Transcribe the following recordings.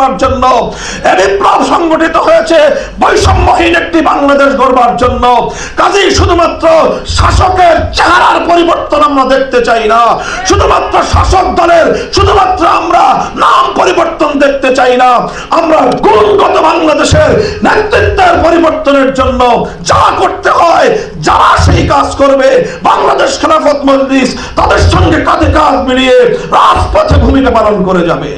দেওয়ার জন্য। এই বিপ্লব সংগঠিত হয়েছে বৈষম্যহীন একটি বাংলাদেশ গড়বার জন্য। কাজেই শুধুমাত্র শাসকের চেহারার পরিবর্তন আমরা দেখতে চাই না, শুধুমাত্র শাসক দলের শুধুমাত্র আমরা নাম পরিবর্তন দেখতে চাই না। আমরা গুণগত বাংলাদেশের নেতৃত্বের পরিবর্তনের জন্য যা করতে হয়, যারা সেই কাজ করবে, বাংলাদেশ খেলাফত মজলিস তাদের সঙ্গে কাঁধে কাঁধ মিলিয়ে রাজপথে ভূমিকা পালন করে যাবে।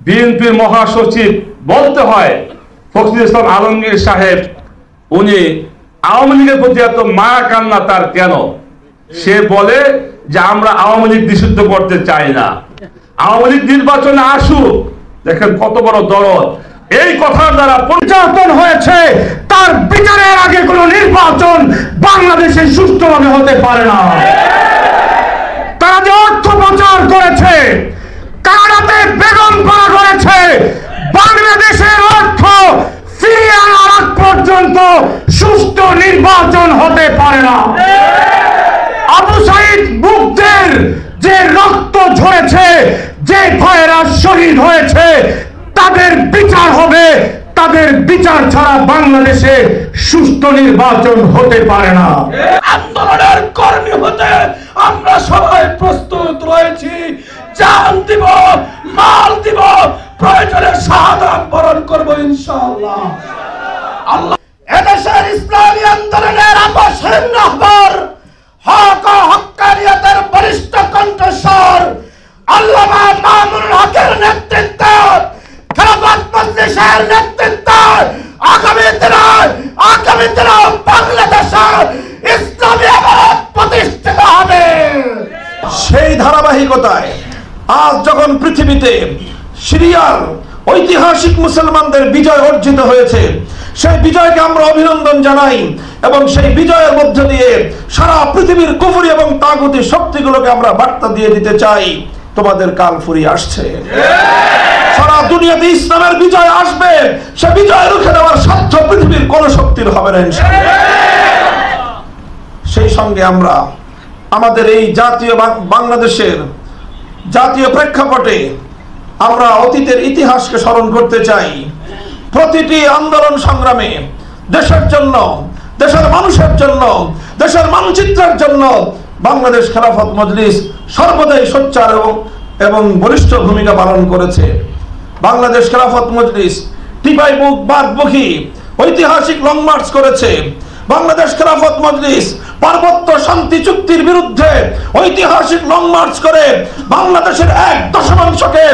বিএনপির মহাসচিব বলতে হয় ফখরুল ইসলাম আলমগীর সাহেব, উনি আওয়ামী লীগের প্রতি এত মায়া কান্না তার কেন? সে বলে যে আমরা আওয়ামী লীগ নিষিদ্ধ করতে চাই না, আওয়ামী লীগ নির্বাচনে আসুক। দেখেন কত বড় দরদ। এই কথার দ্বারা পরিচালন হয়েছে, তার বিচারের আগে কোনো নির্বাচন বাংলাদেশে সুষ্ঠুভাবে হতে পারে না। তারা যে অর্থ পাচার করেছে, কানাডাতে বেগম পাড়া করেছে, বাংলাদেশের অর্থ ফিরিয়ে আনার আগ পর্যন্ত সুষ্ঠু নির্বাচন হতে পারে না। আবু সাইদ মুগ্ধের যে রক্ত ঝরেছে, যে ভাইয়েরা শহীদ হয়েছে, তাদের বিচার হবে। তাদের বিচার ছাড়া বাংলাদেশে সুষ্ঠু নির্বাচন হতে পারে না। আন্দোলনের কর্মী হতে আমরা সবাই প্রস্তুত রয়েছি। জান দিব, মাল দিব, প্রয়োজনে শাহাদাত বরণ করব ইনশাআল্লাহ। আল্লাহ এদেশের ইসলামী আন্দোলনের আপসহীন রাহবার, হক ও হক্কানিয়তের বরিষ্ঠ কণ্ঠস্বর আল্লামা মামুনুল হকের নেতৃত্বে, খেলাফত মজলিসের নেতৃত্বে আগামী দিনে বাংলাদেশে ইসলামী আদালত প্রতিষ্ঠিত হবে। সেই ধারাবাহিকতায় আজ যখন পৃথিবীতে সিরিয়ার ঐতিহাসিক মুসলমানদের বিজয় অর্জিত হয়েছে, সেই বিজয়কে আমরা অভিনন্দন জানাই এবং সেই বিজয়ের মধ্য দিয়ে সারা পৃথিবীর কুফরি এবং তাগুতি শক্তিগুলোকে আমরা বার্তা দিয়ে দিতে চাই, তোমাদের কাল ফুরিয়ে আসছে। সারা দুনিয়াতে ইসলামের বিজয় আসবে, সে বিজয় রুখে দেওয়ার সাধ্য পৃথিবীর কোন শক্তির হবে না ইনশাআল্লাহ। সেই সঙ্গে আমরা আমাদের এই জাতীয় বাংলাদেশের জাতীয় প্রেক্ষাপটে আমরা অতীতের ইতিহাসকে স্মরণ করতে চাই। প্রতিটি আন্দোলন সংগ্রামে দেশের জন্য, দেশের মানুষের জন্য, দেশের মানচিত্রের জন্য বাংলাদেশ খেলাফত মজলিস সর্বদাই সোচ্চার এবং বলিষ্ঠ ভূমিকা পালন করেছে। বাংলাদেশ খেলাফত মজলিস টিপাই বুক বাদবুখি ঐতিহাসিক লং মার্চ করেছে। বাংলাদেশ খেলাফত মজলিস পার্বত্য শান্তি চুক্তির বিরুদ্ধে ঐতিহাসিক লং মার্চ করে বাংলাদেশের 1/10কে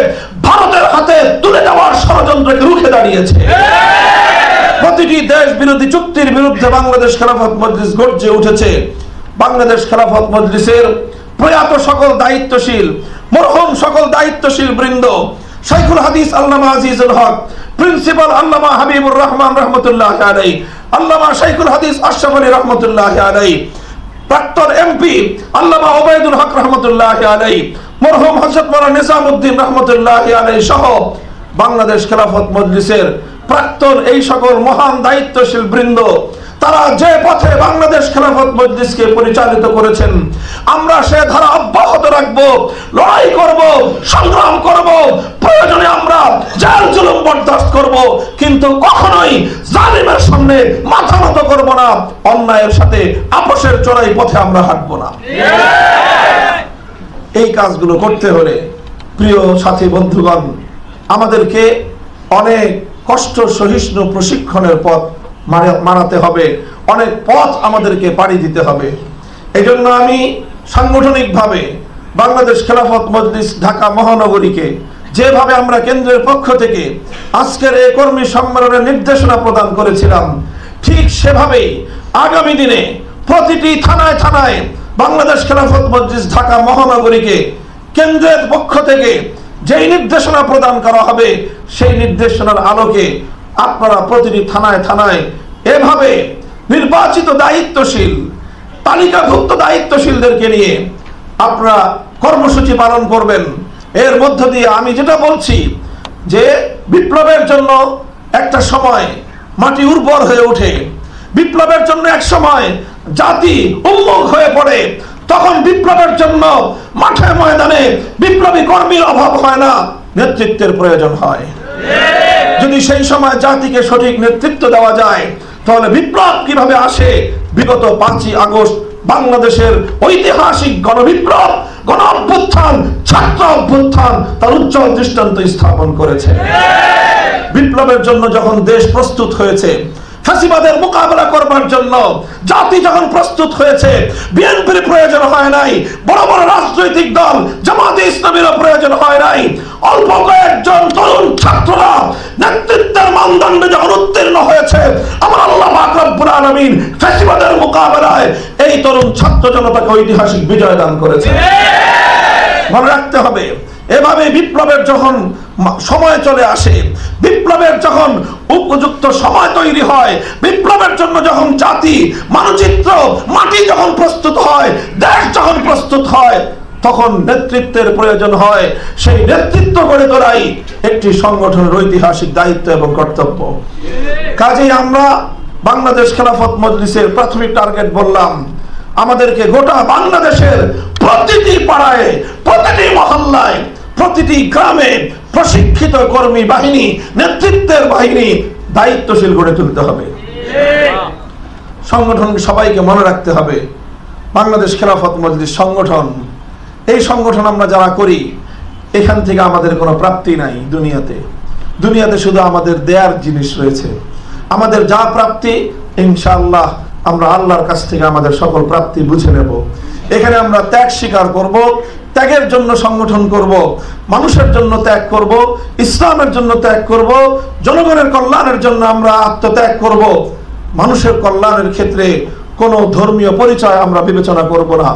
ভারতের হাতে তুলে দেওয়ার ষড়যন্ত্রকে রুখে দাঁড়িয়েছে। প্রতিটি দেশ বিরোধী চুক্তির বিরুদ্ধে বাংলাদেশ খেলাফত মজলিস গর্জে উঠেছে। বাংলাদেশ খেলাফত মজলিসের প্রয়াত সকল দায়িত্বশীল, মরহুম সকল দায়িত্বশীল বৃন্দ, শাইখুল হাদিস আল্লামা আজিজুল হক, প্রিন্সিপাল আল্লামা হাবিবুর রহমান রহমতুল্লাহি আলাইহি, আল্লামা শাইখুল হাদিস আশরাফ আলী রহমতুল্লাহি আলাইহি, প্রাক্তন এমপি আল্লামা ওবায়দুল হক রহমতুল্লাহি আলাইহি, মরহুম হযরত মাওলানা নিজামউদ্দিন রহমতুল্লাহি আলাইহি সহ বাংলাদেশ খেলাফত মজলিসের প্রাক্তন এই সকল মহান দায়িত্বশীল বৃন্দ, তারা যে পথে বাংলাদেশ খেলাফত মজলিসকে পরিচালিত করেছেন, আমরা সে ধারা অব্যাহত রাখব, লড়াই করব, সংগ্রাম করব, প্রয়োজনে আমরা জেল জুলুম বরদাস্ত করব, কিন্তু কখনোই জালিমের সামনে মাথা নত করব না, অন্যায়ের সাথে আপোষের চড়াই পথে আমরা হাঁটব না। এই কাজগুলো করতে হলে প্রিয় সাথী বন্ধুগণ, আমাদেরকে অনেক কষ্ট সহিষ্ণু প্রশিক্ষণের পথ মানাতে হবে, অনেক পথ আমাদেরকে পাড়ি দিতে হবে। এই জন্য আমি সাংগঠনিকভাবে বাংলাদেশ খেলাফত মজলিস ঢাকা মহানগরীকে যেভাবে আমরা কেন্দ্রের পক্ষ থেকে আজকের এই কর্মী সম্মেলনের নির্দেশনা প্রদান করেছিলাম, ঠিক সেভাবেই আগামী দিনে প্রতিটি থানায় থানায় বাংলাদেশ খেলাফত মজলিস ঢাকা মহানগরীকে কেন্দ্রের পক্ষ থেকে যেই নির্দেশনা প্রদান করা হবে, সেই নির্দেশনার আলোকে আপনারা প্রতিটি থানায় থানায় এভাবে নির্বাচিত দায়িত্বশীল, তালিকাভুক্ত দায়িত্বশীলদেরকে নিয়ে আপনারা কর্মসূচি পালন করবেন। এর মধ্য দিয়ে আমি যেটা বলছি যে বিপ্লবের জন্য একটা সময় মাটি উর্বর হয়ে ওঠে, বিপ্লবের জন্য এক সময় জাতি উন্মুখ হয়ে পড়ে, তখন বিপ্লবের জন্য মাঠে ময়দানে বিপ্লবী কর্মীর অভাব হয় না, নেতৃত্বের প্রয়োজন হয়। যদি সেই সময় জাতিকে সঠিক নেতৃত্ব দেওয়া যায়, তাহলে বিপ্লব কিভাবে আসে? বিগত 5ই আগস্ট বাংলাদেশের ঐতিহাসিক গণবিপ্লব, গণ অভ্যুত্থান, ছাত্র অভ্যুত্থান তার উজ্জ্বল দৃষ্টান্ত স্থাপন করেছে। বিপ্লবের জন্য যখন দেশ প্রস্তুত হয়েছে, ফ্যাসিবাদের মোকাবেলা করবার জন্য জাতি যখন প্রস্তুত হয়েছে, বিএনপির প্রয়োজন হয় নাই, বড় বড় রাজনৈতিক দল জামাতে ইসলামীর প্রয়োজন হয় নাই। অল্প কয়েকজন তরুণ ছাত্ররা নেতৃত্বের মানদণ্ডে যখন উত্তীর্ণ হয়েছে, আমার আল্লাহ পাক রব্বুল আলামিন ফ্যাসিবাদের মোকাবেলায় এই তরুণ ছাত্র জনতাকে ঐতিহাসিক বিজয় দান করেছে। মনে রাখতে হবে, এভাবে বিপ্লবের যখন সময় চলে আসে, বিপ্লবের যখন উপযুক্ত সময় তৈরি হয়, বিপ্লবের জন্য যখন জাতি, মানচিত্র, মাটি যখন প্রস্তুত হয়, দেশ যখন প্রস্তুত হয়, তখন নেতৃত্বের প্রয়োজন হয়। সেই নেতৃত্ব গড়ে তোলাই একটি সংগঠনের ঐতিহাসিক দায়িত্ব এবং কর্তব্য। কাজেই আমরা বাংলাদেশ খেলাফত মজলিসের প্রাথমিক টার্গেট বললাম, আমাদেরকে গোটা বাংলাদেশের প্রতিটি পাড়ায়, প্রতিটি মহল্লায়, প্রতিটি গ্রামে প্রশিক্ষিত কর্মী বাহিনী, নেতৃত্বের বাহিনী দায়িত্বশীল গড়ে তুলতে হবে। সংগঠন সবাইকে মনে রাখতে হবে, বাংলাদেশ খেলাফত মজলিস সংগঠন, এই সংগঠন আমরা যারা করি, এখান থেকে আমাদের কোনো প্রাপ্তি নাই। দুনিয়াতে শুধু আমাদের দেয়ার জিনিস রয়েছে। আমাদের যা প্রাপ্তি, ইনশাআল্লাহ আমরা আল্লাহর কাছ থেকে আমাদের সকল প্রাপ্তি বুঝে নেব। এখানে আমরা ত্যাগ স্বীকার করব, ত্যাগের জন্য সংগঠন করব, মানুষের জন্য ত্যাগ করব, ইসলামের জন্য ত্যাগ করব, জনগণের কল্যাণের জন্য আমরা আত্মত্যাগ করব। মানুষের কল্যাণের ক্ষেত্রে কোনো ধর্মীয় পরিচয় আমরা বিবেচনা করব না।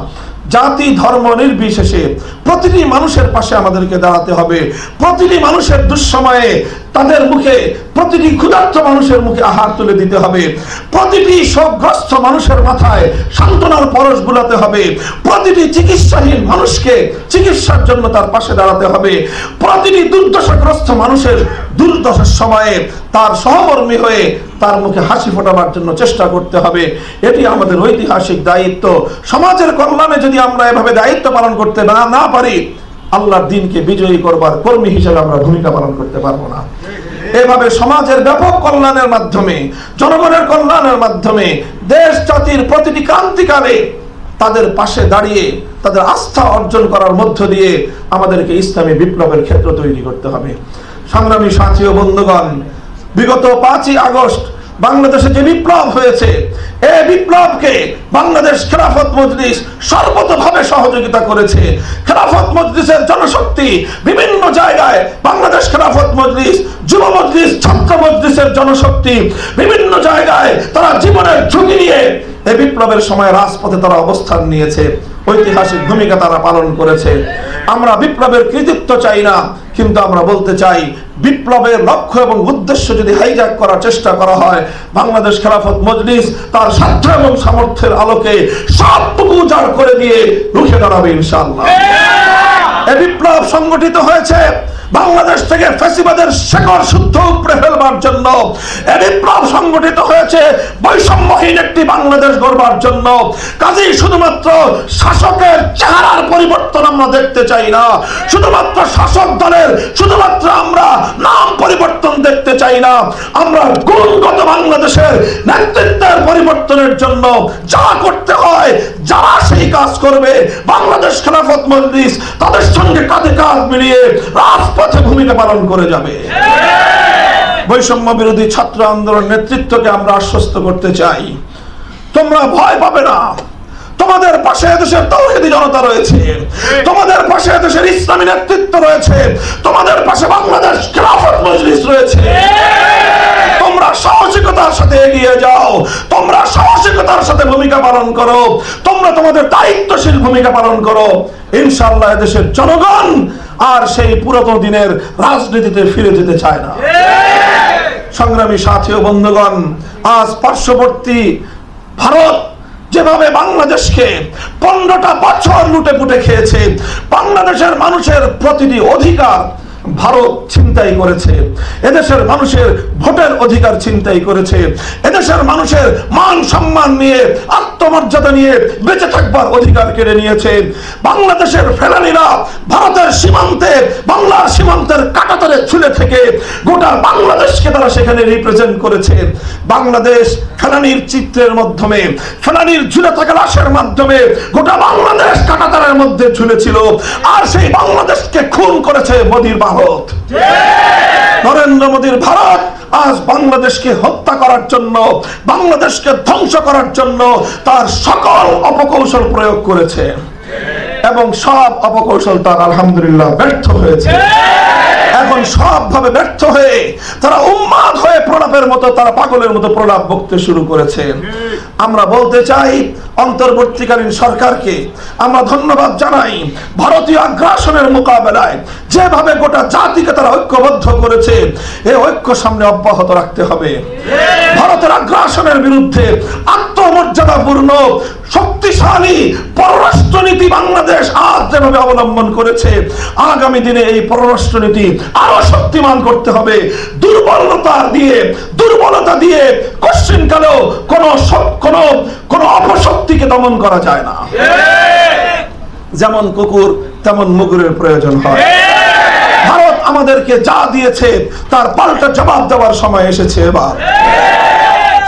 জাতি ধর্ম নির্বিশেষে প্রতিটি মানুষের পাশে আমাদেরকে দাঁড়াতে হবে। প্রতিটি মানুষের দুঃসময়ে তাদের মুখে, প্রতিটি ক্ষুধার্ত মানুষের মুখে আহার তুলে দিতে হবে। প্রতিটি শোকগ্রস্ত মানুষের মাথায় সান্ত্বনার পরশ বুলাতে হবে। প্রতিটি চিকিৎসাহীন মানুষকে চিকিৎসার জন্য তার পাশে দাঁড়াতে হবে। প্রতিটি দুর্দশাগ্রস্ত মানুষের দুর্দশার সময়ে তার সহকর্মী হয়ে তার মুখে হাসি ফোটাবার জন্য চেষ্টা করতে হবে। এটি আমাদের ঐতিহাসিক দায়িত্ব। সমাজের কল্যাণে যদি আমরা এভাবে দায়িত্ব পালন করতে না পারি, আল্লাহর দ্বীনকে বিজয়ী করবার কর্মী হিসেবে আমরা ভূমিকা পালন করতে পারবো না। এভাবে সমাজের ব্যাপক কল্যাণের মাধ্যমে, জনগণের কল্যাণের মাধ্যমে, দেশ জাতির প্রতিটি ক্রান্তিকালে তাদের পাশে দাঁড়িয়ে তাদের আস্থা অর্জন করার মধ্য দিয়ে আমাদেরকে ইসলামী বিপ্লবের ক্ষেত্র তৈরি করতে হবে। সংগ্রামী সাথী ও বন্ধুগণ, বিগত 5ই আগস্ট বাংলাদেশে যে বিপ্লব হয়েছে, এই বিপ্লবকে বাংলাদেশ খেলাফত মজলিস সর্বতোভাবে সহযোগিতা করেছে। খেলাফত মজলিসের জনশক্তি বিভিন্ন জায়গায়, বাংলাদেশ খেলাফত মজলিস, যুব মজলিস, ছাত্র মজলিসের জনশক্তি বিভিন্ন জায়গায় তারা জীবনের ঝুঁকি নিয়ে এই বিপ্লবের সময় রাজপথে তারা অবস্থান নিয়েছে। ঐতিহাসিক ভূমিকা তারা পালন করেছে। আমরা বিপ্লবের কৃতিত্ব চাই না, কিন্তু আমরা বলতে চাই, বিপ্লবের লক্ষ্য এবং উদ্দেশ্য যদি হাইজ্যাক করার চেষ্টা করা হয়, বাংলাদেশ খেলাফত মজলিস তার সাধ্য এবং সামর্থ্যের আলোকে সবটুকু উজাড় করে দিয়ে রুখে দাঁড়াবে ইনশাআল্লাহ। এই বিপ্লব সংগঠিত হয়েছে বাংলাদেশ থেকে ফ্যাসিবাদের শেকড় শুদ্ধ উপড়ে ফেলবার জন্য। এই বিপ্লব সংগঠিত হয়েছে বৈষম্যহীন একটি বাংলাদেশ গড়বার জন্য। কাজেই শুধুমাত্র শাসকের চেহারার পরিবর্তন আমরা দেখতে চাই না, শুধুমাত্র শাসক দলের শুধুমাত্র আমরা নাম পরিবর্তন দেখতে চাই না। আমরা গুণগত বাংলাদেশের নেতৃত্বের পরিবর্তনের জন্য যা করতে হয়, যারা সেই কাজ করবে, বাংলাদেশ খেলাফত মজলিস তাদের সঙ্গে কাঁধে কাঁধ মিলিয়ে রাজপথে ভূমিকা পালন করে যাবে। বৈষম্য বিরোধী ছাত্র আন্দোলন নেতৃত্বকে আমরা আশ্বস্ত করতে চাই, তোমরা ভয় পাবে না। তোমাদের পাশে দেশের তাওহীদি জনতা রয়েছে, তোমাদের পাশে দেশের ইসলামী নেতৃত্ব রয়েছে, তোমাদের পাশে বাংলাদেশ খেলাফত মজলিস রয়েছে। তোমরা সাহসিকতার সাথে এগিয়ে যাও, তোমরা সাহসিকতার সাথে ভূমিকা পালন করো, তোমরা তোমাদের দায়িত্বশীল ভূমিকা পালন করো। ইনশাআল্লাহ দেশের জনগণ আর সেই পুরাতন দিনের রাজনীতিতে ফিরে যেতে চায় না। সংগ্রামী সাথী ও বন্ধুগণ, আজ পার্শ্ববর্তী ভারত যেভাবে বাংলাদেশকে 15টা বছর লুটে পুটে খেয়েছে, বাংলাদেশের মানুষের প্রতিটি অধিকার ভারত ছিনতাই করেছে, এদেশের মানুষের ভোটের অধিকার ছিনতাই করেছে, এদেশের দেশের মানুষের মান সম্মান নিয়ে, আত্মমর্যাদা নিয়ে বেঁচে থাকবার অধিকার কেড়ে নিয়েছে। বাংলাদেশের ফেলানিরা ভারতের সীমান্তে, বাংলার সীমান্তের কাঁটাতারে ঝুলে থেকে গোটা বাংলাদেশকে তারা সেখানে রিপ্রেজেন্ট করেছে। বাংলাদেশ ফেলানির চিত্রের মাধ্যমে, ফেলানির ঝুলে থাকা লাশের মাধ্যমে গোটা বাংলাদেশ কাঁটাতারের মধ্যে ঝুলেছিল। আর সেই বাংলাদেশকে খুন করেছে মোদির ভারত। নরেন্দ্র মোদির ভারত আজ বাংলাদেশকে হত্যা করার জন্য, বাংলাদেশকে ধ্বংস করার জন্য তার সকল অপকৌশল প্রয়োগ করেছে এবং সব অপকৌশল তার আলহামদুলিল্লাহ ব্যর্থ হয়েছে। এখন সবভাবে ব্যর্থ হয়ে তারা উন্মাদ হয়ে প্রলাপের মতো, তারা পাগলের মতো প্রলাপ বকতে শুরু করেছে। আমরা বলতে চাই অন্তর্বর্তীকালীন সরকারকে আমরা ধন্যবাদ জানাই। ভারতীয় আগ্রাসনের মোকাবেলায় যেভাবে গোটা জাতিকে তারা ঐক্যবদ্ধ করেছে, এই ঐক্য সামনে অব্যাহত রাখতে হবে। ভারতের আগ্রাসনের বিরুদ্ধে আত্মমর্যাদাপূর্ণ শক্তিশালী পররাষ্ট্রনীতি বাংলাদেশ আজ যেভাবে অবলম্বন করেছে, আগামী দিনে এই পররাষ্ট্রনীতি আরো শক্তিমান করতে হবে। দুর্বলতা দিয়ে কোশ্চিনকালেও কোন অপশক্তিকে দমন করা যায় না। যেমন কুকুর তেমন মুগুরের প্রয়োজন হয়। ভারত আমাদেরকে যা দিয়েছে তার পাল্টা জবাব দেওয়ার সময় এসেছে এবার।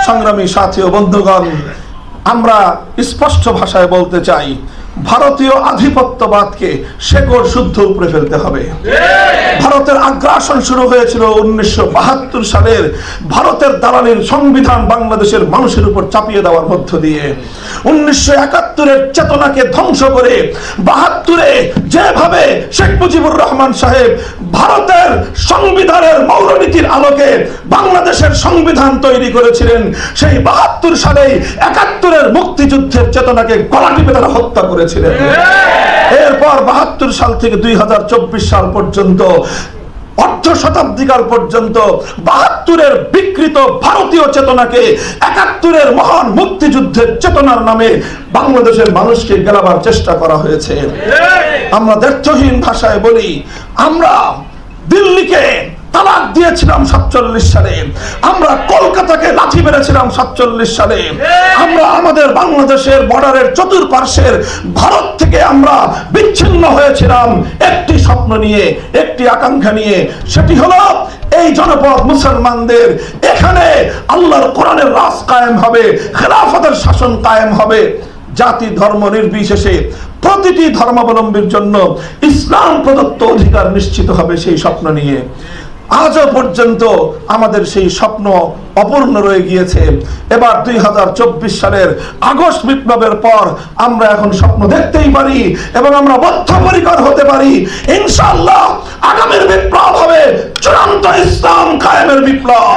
সংগ্রামী সাথী ও বন্ধুগণ, আমরা স্পষ্ট ভাষায় বলতে চাই, ভারতীয় আধিপত্যবাদকে শেকড় শুদ্ধ উপরে ফেলতে হবে। ভারতের আগ্রাসন শুরু হয়েছিল 1972 সালের ভারতের দালালির সংবিধান বাংলাদেশের মানুষের উপর চাপিয়ে দেওয়ার মধ্য দিয়ে। 1971-এর চেতনাকে ধ্বংস করে 72-এ যেভাবে শেখ মুজিবুর রহমান সাহেব ভারতের সংবিধানের মৌলনীতির আলোকে বাংলাদেশের সংবিধান তৈরি করেছিলেন, সেই 72 সালেই 71-এর মুক্তিযুদ্ধের চেতনাকে গলা টিপে তারা হত্যা করেছিলেন। এরপর 72 সাল থেকে 2024 সাল পর্যন্ত, অর্ধ শতাব্দীকাল পর্যন্ত 72-এর বিকৃত ভারতীয় চেতনাকে 71-এর মহান মুক্তিযুদ্ধের চেতনার নামে বাংলাদেশের মানুষকে গেলাবার চেষ্টা করা হয়েছে। আমরা দ্ব্যর্থহীন ভাষায় বলি, আমরা দিল্লিকে তালাক দিয়েছিলাম 47 সালে, আমরা কলকাতাকে লাথি মেরেছিলাম 47 সালে, আমরা আমাদের বাংলাদেশের বর্ডারের চতুর্পার্শ্বের ভারত থেকে আমরা বিচ্ছিন্ন হয়েছিলাম একটি স্বপ্ন নিয়ে, একটি আকাঙ্ক্ষা নিয়ে, সেটি হলো এই জনপদ মুসলমানদের এখানে আল্লাহর কোরআনের রাজ কায়েম হবে, খেলাফতের শাসন কায়েম হবে, জাতি ধর্ম নির্বিশেষে প্রতিটি ধর্মাবলম্বীর জন্য ইসলাম প্রদত্ত অধিকার নিশ্চিত হবে। সেই স্বপ্ন নিয়ে আজও পর্যন্ত আমাদের সেই স্বপ্ন অপূর্ণ রয়ে গিয়েছে। এবার 2024 সালের আগস্ট বিপ্লবের পর আমরা এখন স্বপ্ন দেখতেই পারি এবং আমরা বদ্ধপরিকর হতে পারি। ইনশাআল্লাহ আগামীর বিপ্লব হবে চূড়ান্ত ইসলাম কায়েমের বিপ্লব।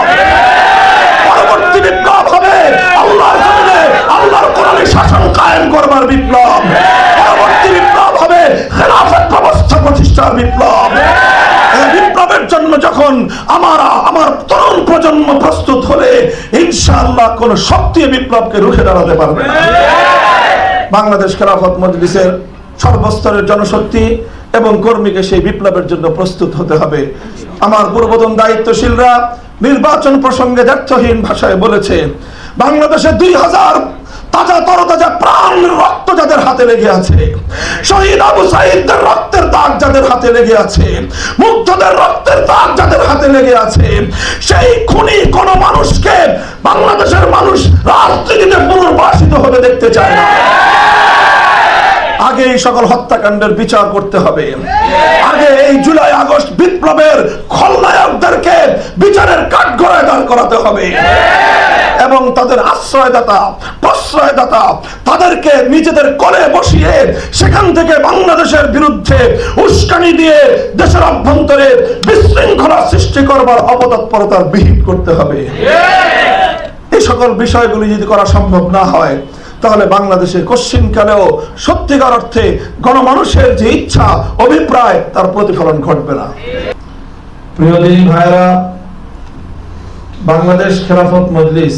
পরবর্তী বিপ্লব হবে আল্লাহর জমিনে আল্লাহর কোরআনের শাসন কায়েম করবার বিপ্লব। পরবর্তী বিপ্লব হবে খেলাফত ব্যবস্থা প্রতিষ্ঠার বিপ্লব। এই বিপ্লবের জন্য যখন আমার তরুণ প্রজন্ম প্রস্তুত হলে ইনশাআল্লাহ কোন শক্তি বিপ্লবকে রুখে দাঁড়াতে পারবে না। বাংলাদেশ খেলাফত মজলিসের সর্বস্তরের জনশক্তি এবং কর্মীকে সেই বিপ্লবের জন্য প্রস্তুত হতে হবে। আমার পূর্বতন দায়িত্বশীলরা নির্বাচন প্রসঙ্গে দ্ব্যর্থহীন ভাষায় বলেছে, বাংলাদেশে 2000 তাজা তরতাজা প্রাণ রক্ত যাদের হাতে লেগে আছে, শহীদ আবু সাঈদের রক্তের দাগ যাদের হাতে লেগে আছে, মুগ্ধদের রক্তের দাগ যাদের হাতে লেগে আছে, সেই খুনি কোন মানুষকে বাংলাদেশের মানুষ রাজনীতিতে পুনর্বাসিত হতে দেখতে চায় না। আগে এই সকল হত্যাকাণ্ডের বিচার করতে হবে। আগে এই জুলাই আগস্ট বিপ্লবের খলনায়কদেরকে বিচারের কাঠগড়ায় দাঁড় করাতে হবে এবং তাদের আশ্রয়দাতা প্রশ্রয়দাতা তাদেরকে নিজেদের কোলে বসিয়ে সেখান থেকে বাংলাদেশের বিরুদ্ধে উস্কানি দিয়ে দেশের অভ্যন্তরে বিশৃঙ্খলা সৃষ্টি করবার অপতৎপরতার বিহিত করতে হবে। এই সকল বিষয়গুলি যদি করা সম্ভব না হয় তাহলে বাংলাদেশে কোশ্চিনকালেও সত্যিকার অর্থে গণমানুষের যে ইচ্ছা অভিপ্রায় তার প্রতিফলন ঘটবে না। প্রিয় দিনী ভাইরা, বাংলাদেশ খেলাফত মজলিস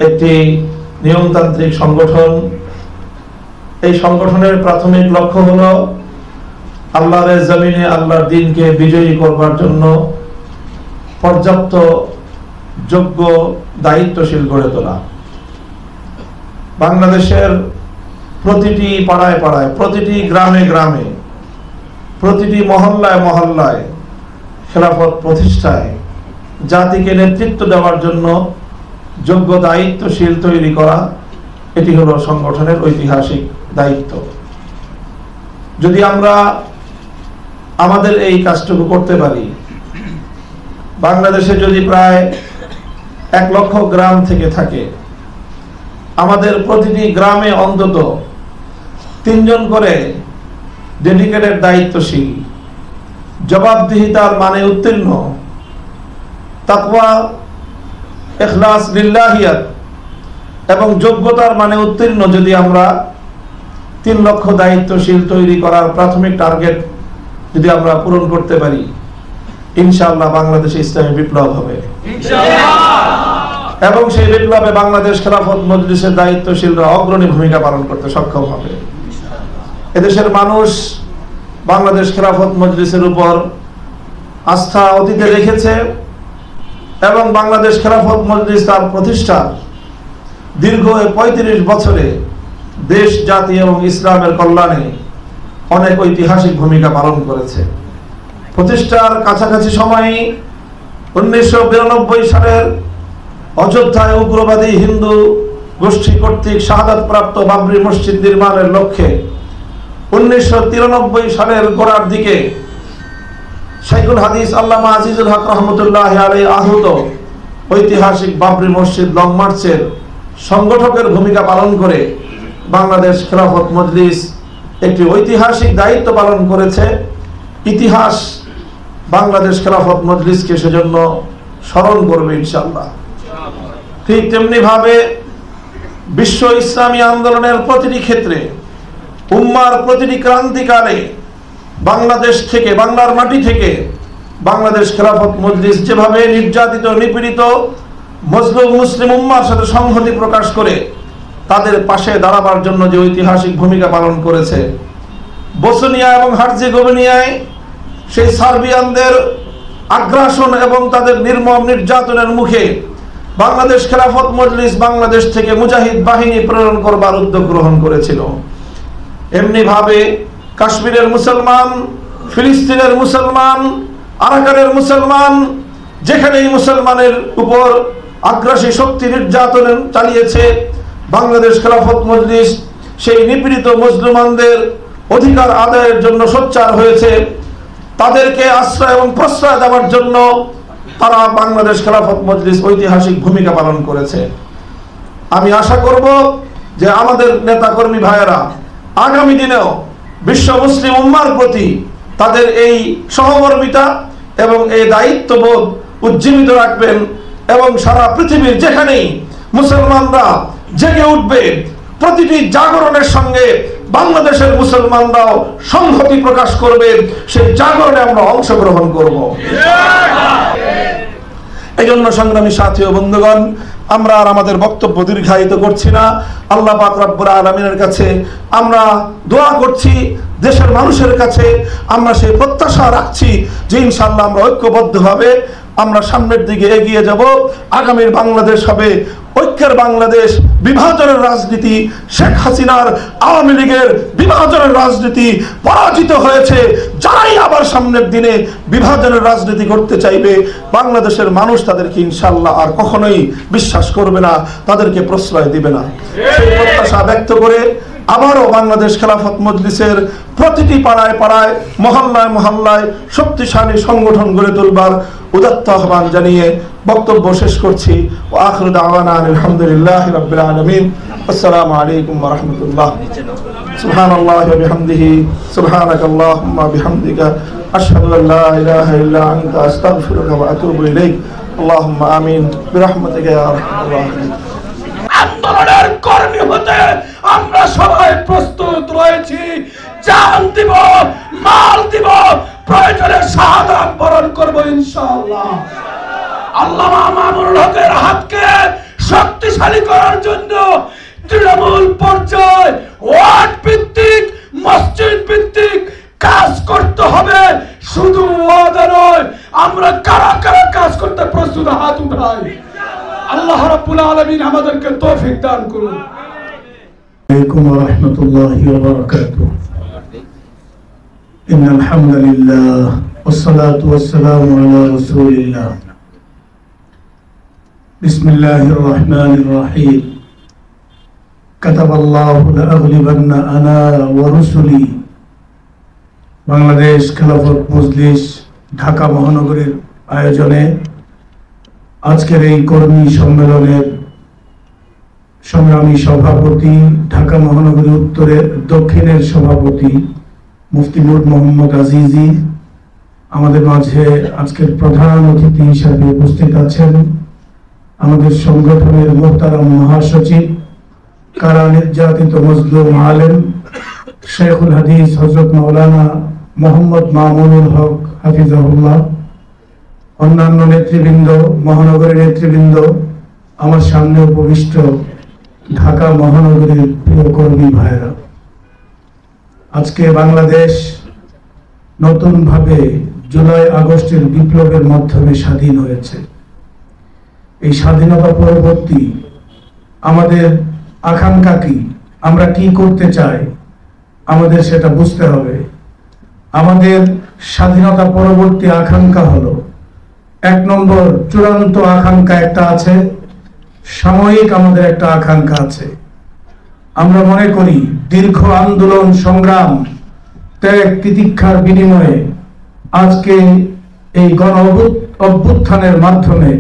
একটি নিয়মতান্ত্রিক সংগঠন। এই সংগঠনের প্রাথমিক লক্ষ্য হলো আল্লাহর জমিনে আল্লাহর দ্বীনকে বিজয়ী করবার জন্য পর্যাপ্ত যোগ্য দায়িত্বশীল গড়ে তোলা। বাংলাদেশের প্রতিটি পাড়ায় পাড়ায়, প্রতিটি গ্রামে গ্রামে, প্রতিটি মহল্লায় মহল্লায় খেলাফত প্রতিষ্ঠায় জাতিকে নেতৃত্ব দেওয়ার জন্য যোগ্য দায়িত্বশীল তৈরি করা, এটি হলো সংগঠনের ঐতিহাসিক দায়িত্ব। যদি আমরা আমাদের এই কাজটুকু করতে পারি, বাংলাদেশে যদি প্রায় 1 লক্ষ গ্রাম থেকে থাকে, আমাদের প্রতিটি গ্রামে অন্তত 3 জন করে ডেডিকেটেড দায়িত্বশীল, জবাবদিহিতার মানে উত্তীর্ণ, তাকওয়া, ইখলাস, লিল্লাহিয়াত এবং যোগ্যতার মানে উত্তীর্ণ যদি আমরা 3 লক্ষ দায়িত্বশীল তৈরি করার প্রাথমিক টার্গেট যদি আমরা পূরণ করতে পারি, ইনশাআল্লাহ বাংলাদেশে ইসলামী বিপ্লব হবে এবং সেই বিপ্লবে বাংলাদেশ খেলাফত মজলিসের দায়িত্বশীলরা অগ্রণী ভূমিকা পালন করতে সক্ষম হবে। এদেশের মানুষ বাংলাদেশ খেলাফত মজলিসের উপর আস্থা অতীতে রেখেছে এবং বাংলাদেশ খেলাফত মজলিস তার প্রতিষ্ঠা দীর্ঘ 35 বছরে দেশ, জাতি এবং ইসলামের কল্যাণে অনেক ঐতিহাসিক ভূমিকা পালন করেছে। প্রতিষ্ঠার কাছাকাছি সময়ে 1992 সালের অযোধ্যায় উগ্রবাদী হিন্দু গোষ্ঠী কর্তৃক শাহাদাতপ্রাপ্ত বাবরি মসজিদ নির্মাণের লক্ষ্যে 1993 সালের গোড়ার দিকে শাইখুল হাদিস আল্লামা আজিজুল হক রহমতুল্লাহ আলাইহি আহত ঐতিহাসিক বাবরি মসজিদ লং মার্চের সংগঠকের ভূমিকা পালন করে বাংলাদেশ খেলাফত মজলিস একটি ঐতিহাসিক দায়িত্ব পালন করেছে। ইতিহাস বাংলাদেশ খেলাফত মজলিসকে সেজন্য স্মরণ করবে ইনশাআল্লাহ। ঠিক তেমনি ভাবে বিশ্ব ইসলামী আন্দোলনের প্রতিটি ক্ষেত্রে, উম্মার প্রতিটি ক্রান্তিকালে বাংলাদেশ থেকে, বাংলার মাটি থেকে বাংলাদেশ খেলাফত মজলিস যেভাবে নির্যাতিত, নিপীড়িত মজলুম মুসলিম উম্মার সাথে সংহতি প্রকাশ করে তাদের পাশে দাঁড়াবার জন্য যে ঐতিহাসিক ভূমিকা পালন করেছে, বসনিয়া এবং হার্জেগোভিনায় সেই সার্বিয়ানদের আগ্রাসন এবং তাদের নির্মম নির্যাতনের মুখে বাংলাদেশ খেলাফত মজলিস বাংলাদেশ থেকে মুজাহিদ বাহিনী প্রেরণ করবার উদ্যোগ গ্রহণ করেছিল। এমনি ভাবে কাশ্মীরের মুসলমান, ফিলিস্তিনের মুসলমান, আরাকানের মুসলমান, যেখানেই মুসলমানের উপর আগ্রাসী শক্তি নির্যাতন চালিয়েছে, বাংলাদেশ খেলাফত মজলিস সেই নিপীড়িত মুসলমানদের অধিকার আদায়ের জন্য সোচ্চার হয়েছে। তাদেরকে আশ্রয় এবং প্রশ্রয় দেওয়ার জন্য তারা বাংলাদেশ খেলাফত মজলিস ঐতিহাসিক ভূমিকা পালন করেছে। আমি আশা করব যে আমাদের নেতাকর্মী ভাইয়েরা আগামী দিনেও বিশ্ব মুসলিম উম্মার প্রতি তাদের এই সহমর্মিতা এবং এই দায়িত্ববোধ উজ্জীবিত রাখবেন এবং সারা পৃথিবীর যেখানেই মুসলমানরা জেগে উঠবে, প্রতিটি জাগরণের সঙ্গে বাংলাদেশের মুসলমানরাও সংহতি প্রকাশ করবে, সেই জাগরণে আমরা অংশগ্রহণ করব। এই জন্য সংগ্রামী সাথী ও বন্ধুগণ, আমরা আর আমাদের বক্তব্য দীর্ঘায়িত করছি না। আল্লাহ পাক রব্বুল আলামিনের কাছে আমরা দোয়া করছি, দেশের মানুষের কাছে আমরা সেই প্রত্যাশা রাখছি যে ইনশাআল্লাহ আমরা ঐক্যবদ্ধভাবে আমরা সামনের দিকে এগিয়ে যাব। আগামীর বাংলাদেশ হবে ঐক্যের বাংলাদেশ। বিভাজনের রাজনীতি, শেখ হাসিনার আওয়ামী লীগের বিভাজনের রাজনীতি পরাজিত হয়েছে। যারাই আবার সামনের দিনে বিভাজনের রাজনীতি করতে চাইবে, বাংলাদেশের মানুষ তাদেরকে ইনশাআল্লাহ আর কখনোই বিশ্বাস করবে না, তাদেরকে প্রশ্রয় দিবে না। সেই প্রত্যাশা ব্যক্ত করে আবারও বাংলাদেশ খেলাফত মজলিসের প্রতিটি পাড়ায় পাড়ায়, মহল্লায় মহল্লায় শক্তিশালী সংগঠন গড়ে তুলবার উদাত্ত আহ্বান জানিয়ে বক্তব্য শেষ করছি। ওয়া আখিরু দাওয়ানা আলহামদুলিল্লাহি রাব্বিল আলামিন। আসসালামু আলাইকুম ওয়া রাহমাতুল্লাহ। সুবহানাল্লাহি ওয়া বিহামদিহি, সুবহানাকাল্লাহুম্মা বিহামদিকা, আশহাদু আল্লা ইলাহা ইল্লা আনতা, আস্তাগফিরুকা ওয়া আতুবু ইলাইক। আল্লাহুম্মা আমিন বিরহমাতিকা ইয়া আরহামার রাহিমিন। আন্দোলনের কর্মী হতে আমরা সবাই প্রস্তুত রয়েছি। জান দিব, মাল দিব, প্রয়োজনে শাহাদাত বরণ করব ইনশাআল্লাহ। আল্লামা মামুনুল হকের হাতকে শক্তিশালী করার জন্য তৃণমূল পর্যায়ে ওয়ার্ড ভিত্তিক, মসজিদ ভিত্তিক কাজ করতে হবে। শুধু ওয়াদা নয়, আমরা কারা কারা কাজ করতে প্রস্তুত হাত উঠাই। আল্লাহ রাব্বুল আলামিন আমাদেরকে তৌফিক দান করুন। عليكم ورحمة الله وبركاته. إن الحمد لله والصلاة والسلام على رسول الله. بسم الله الرحمن الرحيم. كتب الله لأغلبن أنا ورسلي. বাংলাদেশ খেলাফত মজলিস ঢাকা মহানগরের আয়োজনে আজকের এই কর্মী সম্মেলনের সংগ্রামী সভাপতি, ঢাকা মহানগরী উত্তরের দক্ষিণের সভাপতি মুফতি নূর মোহাম্মদ আজিজি, আমাদের মাঝে আজকের প্রধান অতিথি হিসাবে উপস্থিত আছেন আমাদের সংগঠনের মোহতারাম মহাসচিব, কারা নির্যাতিত মজলুম আলেম শেখুল হাদিস হযরত মাওলানা মোহাম্মদ মামুনুল হক হাফিজাহুল্লাহ, অন্যান্য নেতৃবৃন্দ, মহানগরের নেতৃবৃন্দ, আমার সামনে উপবিষ্ট ঢাকা মহানগরীর প্রিয় কর্মী ভাইরা, আজকে বাংলাদেশ নতুনভাবে জুলাই আগস্টের বিপ্লবের মাধ্যমে স্বাধীন হয়েছে। এই স্বাধীনতা পরবর্তী আমাদের আকাঙ্ক্ষা কি, আমরা কি করতে চাই, আমাদের সেটা বুঝতে হবে। আমাদের স্বাধীনতা পরবর্তী আকাঙ্ক্ষা হলো, এক নম্বর চূড়ান্ত আকাঙ্ক্ষা একটা আছে, সাময়িক আমাদের একটা আকাঙ্ক্ষা আছে। আমরা মনে করি দীর্ঘ আন্দোলন সংগ্রাম ত্যাগ তিতিক্ষার বিনিময়ে আজকে এই গণ অভ্যুত্থানের মাধ্যমে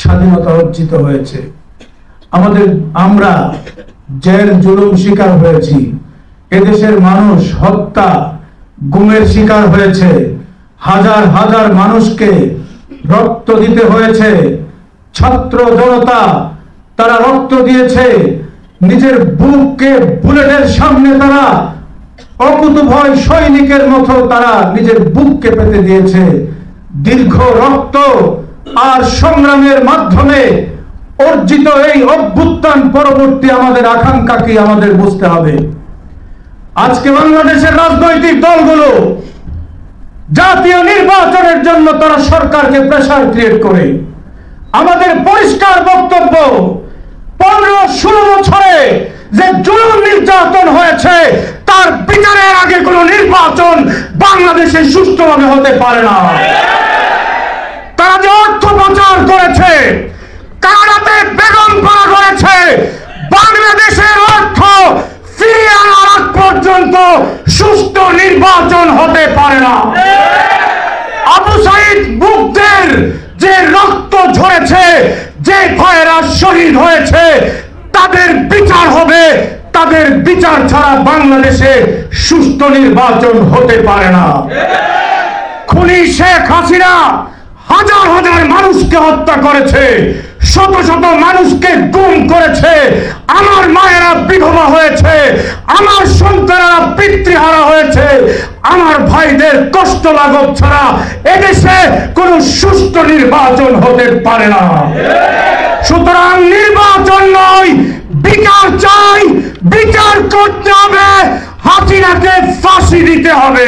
স্বাধীনতা অর্জিত হয়েছে। আমরা জেল জুলুম শিকার হয়েছি, এদেশের মানুষ হত্যা গুমের শিকার হয়েছে, হাজার হাজার মানুষকে রক্ত দিতে হয়েছে, ছাত্র জনতা তারা রক্ত দিয়েছে, নিজের বুককে বুলেটের সামনে তারা অকুতভয় সৈনিকের মতো তারা নিজের বুককে পেতে দিয়েছে। দীর্ঘ রক্ত আর সংগ্রামের মাধ্যমে অর্জিত এই অভ্যুত্থান পরবর্তী আমাদের আকাঙ্ক্ষা কি আমাদের বুঝতে হবে। আজকে বাংলাদেশের রাজনৈতিক দলগুলো জাতীয় নির্বাচনের জন্য তারা সরকারকে প্রেসার ক্রিয়েট করে। আমাদের পরিষ্কার বক্তব্য, 15-16 বছরে যে জুলুম নির্যাতন হয়েছে তার বিচারের আগে কোন নির্বাচন বাংলাদেশে সুষ্ঠুভাবে হতে পারে না। তারা যে অর্থ পাচার করেছে, কারাতে বেগম পাড়া করেছে, বাংলাদেশের অর্থ ফিরিয়ে আনার আগ পর্যন্ত সুষ্ঠু নির্বাচন হতে পারে না। আবু সাইদ মুগ্ধের যে রক্ত ঝরেছে, যে ভাইয়েরা শহীদ হয়েছে, তাদের বিচার হবে। তাদের বিচার ছাড়া বাংলাদেশে সুষ্ঠু নির্বাচন হতে পারে না। খুনি শেখ হাসিনা হাজার হাজার মানুষকে হত্যা করেছে, শত শত মানুষকে গুম করেছে, আমার মায়েরা বিধবা হয়েছে, আমার সন্তানেরা পিতৃহারা হয়েছে, আমার ভাইদের কষ্ট লাঘব ছাড়া এদেশে কোন সুষ্ঠু নির্বাচন হতে পারে না। সুতরাং নির্বাচন নয়, বিচার চাই, বিচার করতে হবে, হাসিনাকে ফাঁসি দিতে হবে।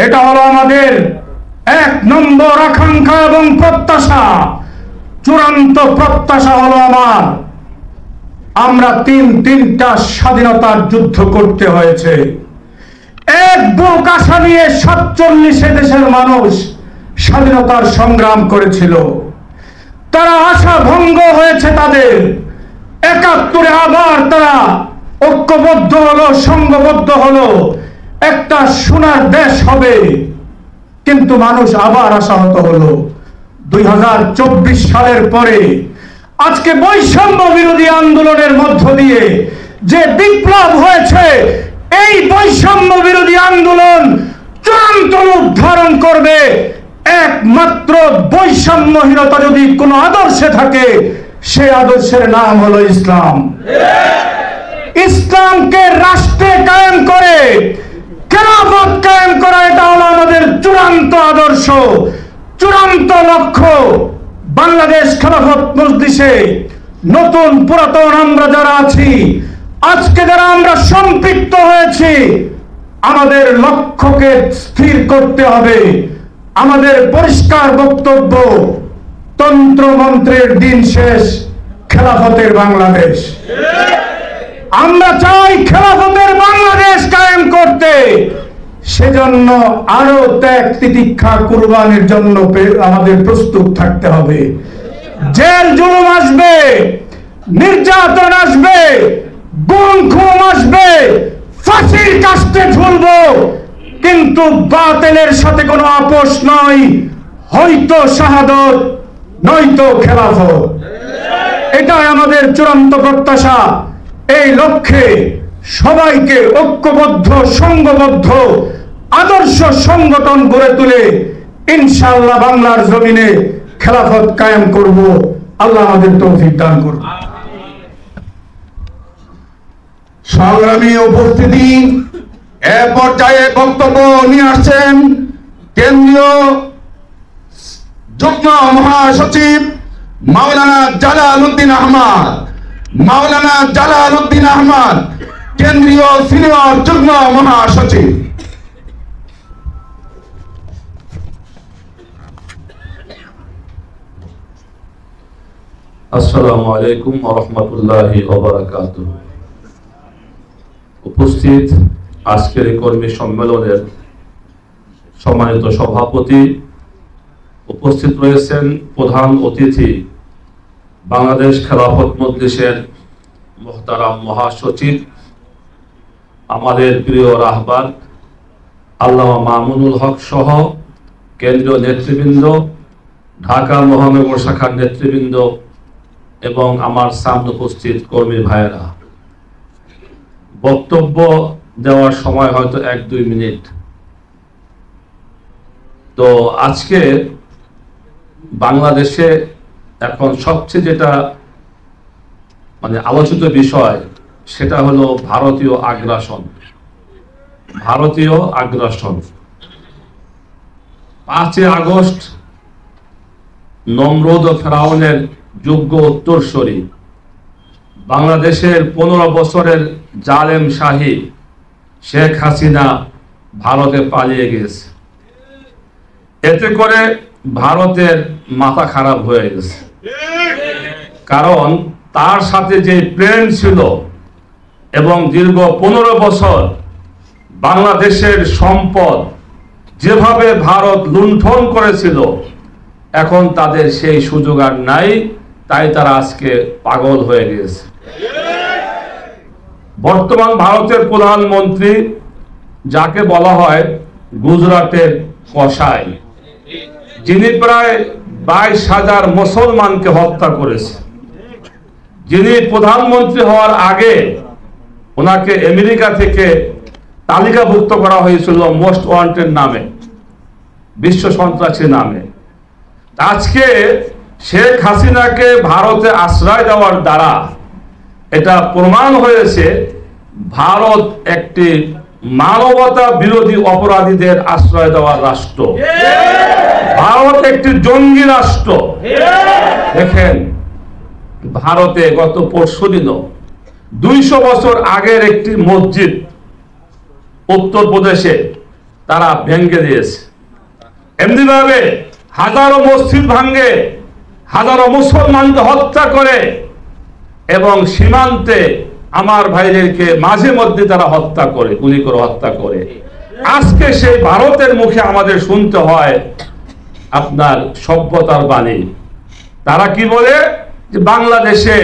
এটা হলো আমাদের 1 নম্বর আকাঙ্ক্ষা এবং প্রত্যাশা। চূড়ান্ত প্রত্যাশা হলো আমরা তিনটা স্বাধীনতার যুদ্ধ করতে হয়েছে। এক বুক আশা নিয়ে 47 দেশের মানুষ স্বাধীনতার সংগ্রাম করেছিল। তারা আশা ভঙ্গ হয়েছে, তাদের 71-এ আবার তারা ঐক্যবদ্ধ হলো, সংঘবদ্ধ হলো, একটা সোনার দেশ হবে। কিন্তু মানুষ আবার আশাহত হলো। 2024 সালের পরে আজকে বৈষম্য বিরোধী আন্দোলনের মধ্য দিয়ে যে বিপ্লব হয়েছে, এই বৈষম্য বিরোধী আন্দোলন চূড়ান্ত রূপ ধারণ করবে। একমাত্র বৈষম্যহীনতা যদি কোনো আদর্শে থাকে, সেই আদর্শের নাম হলো ইসলাম। ইসলামকে রাষ্ট্রে কায়েম করে খেলাফত কায়েম করা, এটা হলো আমাদের চূড়ান্ত আদর্শ, চূড়ান্ত লক্ষ্য। বাংলাদেশ খেলাফত মজলিসে নতুন পুরাতন আমরা যারা আছি, আজকে যারা আমরা সম্পৃক্ত হয়েছি, আমাদের লক্ষ্যকে স্থির করতে হবে। আমাদের পরিষ্কার বক্তব্য, তন্ত্রমন্ত্রের দিন শেষ, খেলাফতের বাংলাদেশ। আমরা চাই খেলাফতের বাংলাদেশ কায়েম করতে। সেজন্য আরো ত্যাগ তিতিক্ষা কুরবানির জন্য আমাদের প্রস্তুত থাকতে হবে। জেল জুলুম আসবে, নির্যাতন আসবে, গুম খুন আসবে, ফাঁসির কাস্টে ঝুলবো, কিন্তু বাতিলের সাথে কোনো আপোষ নয়। হয়তো শাহাদত, নয়তো খেলাফত। এটাই আমাদের চূড়ান্ত প্রত্যাশা। এই লক্ষ্যে সবাইকে ঐক্যবদ্ধ, সংঘবদ্ধ, আদর্শ সংগঠন গড়ে তুলে ইনশাআল্লাহ বাংলার জমিনে খেলাফত কায়েম করব। আল্লাহ আমাদের তৌফিক দান করুন। সংগ্রামী উপস্থিতি, এ পর্যায়ে বক্তব্য নিয়ে আসছেন কেন্দ্রীয় যুগ্ম মহাসচিব মাওলানা জালাল উদ্দিন আহমদ। মাওলানা জালাল উদ্দিন আহমদ, কেন্দ্রীয় সিনিয়র যুগ্ম মহাসচিব। আসসালামু আলাইকুম ওয়া রাহমাতুল্লাহি ওয়া বারাকাতুহু। উপস্থিত আজকের এই কর্মী সম্মেলনের সম্মানিত সভাপতি, উপস্থিত রয়েছেন প্রধান অতিথি বাংলাদেশ খেলাফত মজলিসের মুহতারাম মহাসচিব, আমাদের প্রিয় রাহবার আল্লামা মামুনুল হক সহ কেন্দ্রীয় নেতৃবৃন্দ, ঢাকা মহানগর শাখার নেতৃবৃন্দ এবং আমার সামনে উপস্থিত কর্মী ভাইয়েরা। বক্তব্য দেওয়ার সময় হয়তো 1-2 মিনিট। তো আজকে বাংলাদেশে এখন সবচেয়ে যেটা আলোচিত বিষয়, সেটা হলো ভারতীয় আগ্রাসন। ভারতীয় আগ্রাসন 5 আগস্ট নমরুদ ও ফেরাউনের যোগ্য উত্তরসূরি বাংলাদেশের 15 বছরের জালেম শাহী শেখ হাসিনা ভারতে পালিয়ে গেছে। এতে করে ভারতের মাথা খারাপ হয়ে গেছে, কারণ তার সাথে যে প্রেম ছিল এবং দীর্ঘ 15 বছর বাংলাদেশের সম্পদ যেভাবে ভারত লুণ্ঠন করেছিল, এখন তাদের সেই সুযোগ আর নাই। তাই তারা আজকে পাগল হয়ে গেছে। বর্তমান ভারতের প্রধানমন্ত্রী, যাকে বলা হয় গুজরাটের কসাই, যিনি প্রায় 22,000 মুসলমানকে হত্যা করেছে, যিনি প্রধানমন্ত্রী হওয়ার আগে ওনাকে আমেরিকা থেকে তালিকাভুক্ত করা হয়েছিল মোস্ট ওয়ান্টেড নামে, বিশ্ব সন্ত্রাসী নামে। আজকে শেখ হাসিনাকে ভারতে আশ্রয় দেওয়ার দ্বারা এটা প্রমাণ হয়েছে ভারত একটি মানবতা বিরোধী অপরাধীদের আশ্রয় দেওয়ার রাষ্ট্র। ভারত একটি জঙ্গি রাষ্ট্র। দেখেন, ভারতে গত পরশুদিনও 200 বছর আগের একটি মসজিদ উত্তরপ্রদেশে তারা ভেঙে দিয়েছে। এমনি ভাবে হাজারো মসজিদ ভাঙে, হাজারো মুসলমানকে হত্যা করে এবং সীমান্তে আমার ভাইদেরকে মাঝে মধ্যে তারা হত্যা করে, গুলি করে হত্যা করে। আজকে সেই ভারতের মুখে আমাদের শুনতে হয় আপনার সভ্যতার বাণী। তারা কি বলে যে বাংলাদেশে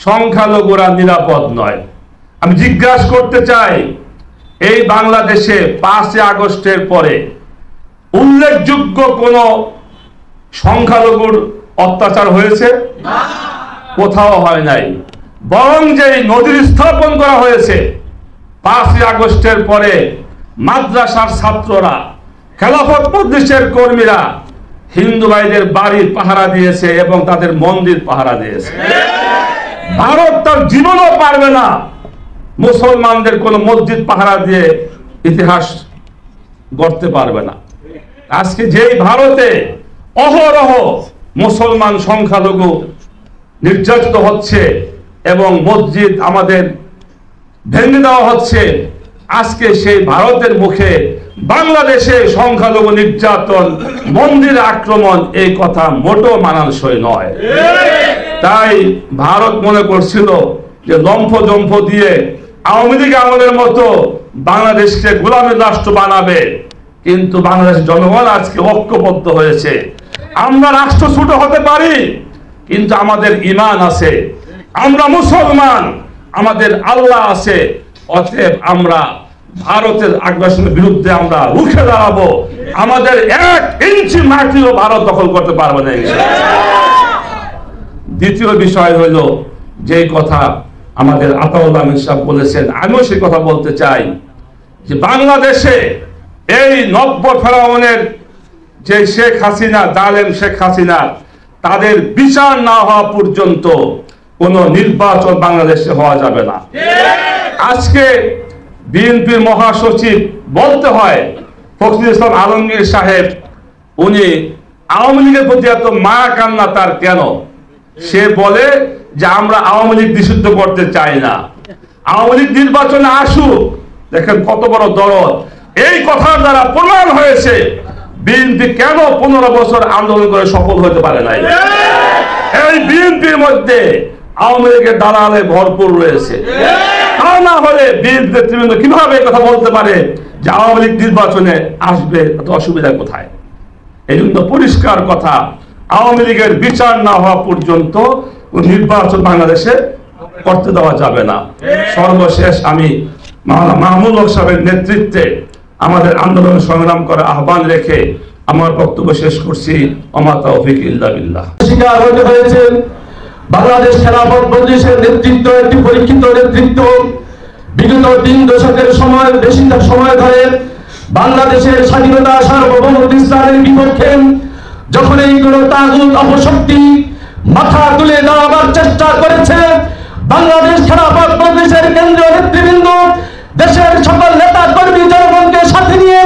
সংখ্যালঘুরা নিরাপদ নয়। আমি জিজ্ঞাসা করতে চাই, এই বাংলাদেশে 5 আগস্টের পরে উল্লেখযোগ্য কোন সংখ্যালঘুর অত্যাচার হয়েছে? কোথাও হয় নাই। বরং যে নদীর স্থাপন করা হয়েছে 5 আগস্টের পরে, মাদ্রাসার ছাত্ররা, খেলাফত মজলিসের কর্মীরা হিন্দু ভাইদের বাড়ি পাহারা দিয়েছে এবং তাদের মন্দির পাহারা দিয়েছে। ভারত তার জীবনও পারবে না মুসলমানদের কোন মসজিদ পাহারা দিয়ে ইতিহাস গড়তে পারবে না। আজকে যেই ভারতে অহরহ মুসলমান সংখ্যালঘু নির্যাতিত হচ্ছে এবং মসজিদ আমাদের ভেঙে দেওয়া হচ্ছে, আজকে সেই ভারতের মুখে বাংলাদেশে সংখ্যালঘু নির্যাতন, মন্দির আক্রমণ, এই কথা মোটো মানানসই নয়। তাই ভারত মনে করছিল যে লম্ফ জম্ফ দিয়ে আওয়ামী লীগ আমাদের মতো বাংলাদেশকে গোলামের রাষ্ট্র বানাবে, কিন্তু বাংলাদেশের জনগণ আজকে ঐক্যবদ্ধ হয়েছে। আমরা রাষ্ট্র ছোট হতে পারি, কিন্তু আমাদের ঈমান আছে, আমরা মুসলমান, আমাদের আল্লাহ আছে। অতএব আমরা ভারতের আগ্রাসনের বিরুদ্ধে আমরা রুখে দাঁড়াবো। আমাদের 1 ইঞ্চি মাটিও ভারত দখল করতে পারবে না। দ্বিতীয় বিষয় হলো, যে কথা আমাদের আতাউল আমিন সাহেব বলেছেন, আমিও সেই কথা বলতে চাই যে বাংলাদেশে এই নব্য ফেরাউনের যে শেখ হাসিনা, জালেম শেখ হাসিনা, তাদের বিচার না হওয়া পর্যন্ত কোনো নির্বাচন বাংলাদেশে হওয়া যাবে না। আজকে বিএনপির মহাসচিব বলতে হয় ফখরুল ইসলাম আলমগীর সাহেব, উনি আওয়ামী লীগের প্রতি এত মায়া কান্না তার কেন? সে বলে যে আমরা আওয়ামী লীগ নিষিদ্ধ করতে চাই না, আওয়ামী লীগ নির্বাচনে আসুক। দেখেন কত বড় দরদ! এই কথার দ্বারা প্রমাণ হয়েছে বিএনপি কেন 15 বছর আন্দোলন করে সফল হতে পারে নাই। এই বিএনপির মধ্যে আওয়ামী লীগের দালালে ভরপুর রয়েছে। তা না হলে বিএনপি নেতৃবৃন্দ কিভাবে কথা বলতে পারে যে আওয়ামী লীগ নির্বাচনে আসবে? এত অসুবিধা কোথায়? এই জন্য পরিষ্কার কথা, আওয়ামী লীগের বিচার না হওয়া পর্যন্ত নির্বাচন বাংলাদেশে করতে দেওয়া যাবে না। সর্বশেষ আমি মাওলানা মাহমুদ হক সাহেবের নেতৃত্বে আমাদের আন্দোলন সংগ্রাম করার আহ্বান রেখে আমার বক্তব্য শেষ করছি। ওমা তাওফিক ইল্লা বিল্লাহ। শিকার হতে হয়েছে বাংলাদেশ খেলাফত মজলিসের নেতৃত্ব, একটি পরীক্ষিত নেতৃত্ব। বিগত 3 দশকের সময়, বেশিরভাগ সময় ধরে বাংলাদেশের স্বাধীনতা, সার্বভৌমত্ব, ইসলামের বিপক্ষে যখন এইগুলো তাগুত অপশক্তি মাথা তুলে দাঁড়াবার চেষ্টা করেছে, বাংলাদেশ খেলাফত মজলিসের কেন্দ্রীয় নেতৃবৃন্দ দেশের সকল নেতা কর্মী জনগণকে সাথে নিয়ে